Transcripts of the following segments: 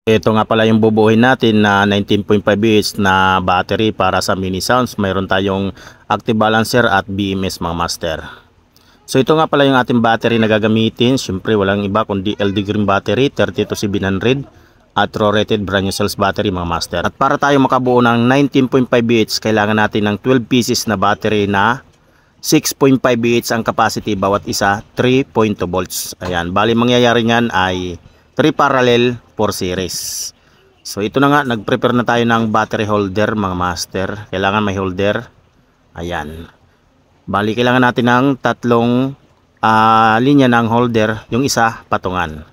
Ito nga pala yung bubuuin natin na 19.5 na battery para sa mini sounds. Mayroon tayong active balancer at BMS mga master. So ito nga pala yung ating battery na gagamitin. Siyempre walang iba kundi LD Green battery 32700 at rated brand new cells battery mga master. At para tayo makabuo ng 19.5 kailangan natin ng 12 pieces na battery na 6.5 ang capacity bawat isa, 3.2 volts. Ayan, bali mangyayari niyan ay 3 parallel 4 series. So ito na nga, nag-prepare na tayo ng battery holder mga master. Kailangan may holder. Ayan. Bali kailangan natin ng tatlong linya ng holder, yung isa patungan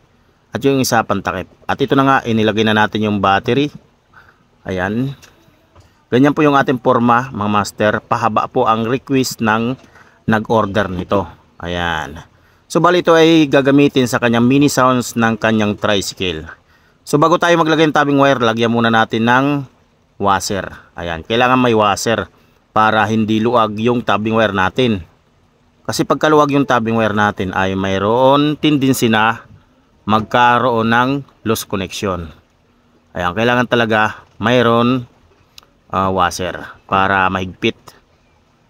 at yung isa pantakip. At ito na nga, inilagay na natin yung battery. Ayan. Ganyan po yung ating forma mga master. Pahaba po ang request ng nag-order nito. Ayan. So bali ito ay gagamitin sa kanyang mini sounds ng kanyang tricycle. So bago tayo maglagay ng tapping wire, lagyan muna natin ng washer. Ayan, kailangan may washer para hindi luwag yung tapping wire natin. Kasi pagka luwag yung tapping wire natin ay mayroon tendency na magkaroon ng loose connection. Ayan, kailangan talaga mayroon washer para mahigpit.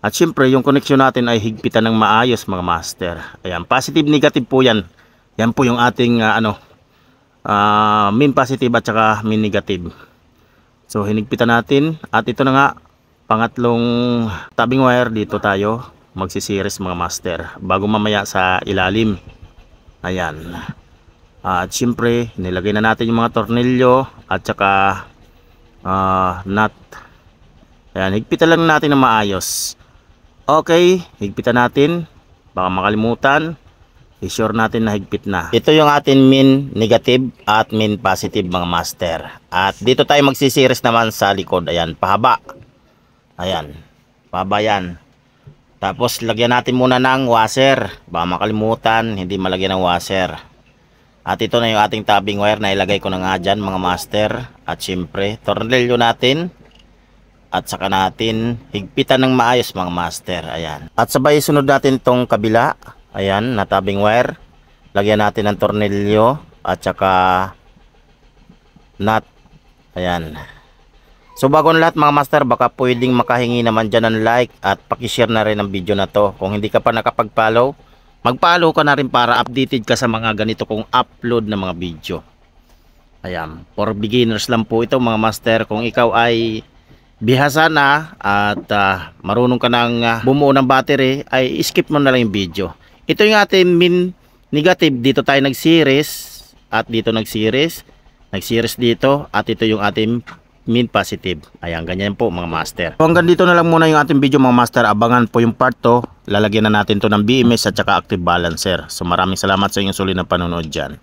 At syempre yung connection natin ay higpitan ng maayos mga master. Ayan, positive negative po yan. Yan po yung ating min positive at saka min negative. So hinigpitan natin at ito na nga pangatlong tapping wire. Dito tayo magsisiris mga master bago mamaya sa ilalim. Ayan. At syempre nilagay na natin yung mga tornilyo at saka nut. Ayan, higpitan lang natin ng maayos. Okay, higpitan natin. Baka makalimutan. I-sure natin na higpit na. Ito yung ating min negative at min positive mga master. At dito tayo magsisiris naman sa likod. Ayan, pahaba. Ayan, pahaba yan. Tapos lagyan natin muna ng washer. Baka makalimutan, hindi malagyan ng washer. At ito na yung ating tapping wire na ilagay ko na nga dyan mga master. At syempre, tornilyo natin. At saka natin higpitan ng maayos mga master. Ayan. At sabay sunod natin tong kabila. Ayan, na tapping wire. Lagyan natin ng tornilyo at saka nut. Ayan. So bago na lahat mga master, baka pwedeng makahingi naman dyan ng like at pakishare na rin ang video na to. Kung hindi ka pa nakapag-follow, mag-follow ka na rin para updated ka sa mga ganito kong upload na mga video. Ayan, for beginners lang po ito mga master. Kung ikaw ay bihasa na at marunong ka ng bumuo ng battery, ay skip mo na lang yung video. Ito yung ating min negative. Dito tayo nag-series at dito nag-series dito at ito yung ating min positive. Ayan, ganyan po mga master. So hanggang dito na lang muna yung ating video mga master. Abangan po yung part 2. Lalagyan na natin to ng BMS at saka active balancer. So maraming salamat sa inyong sulit na panonood dyan.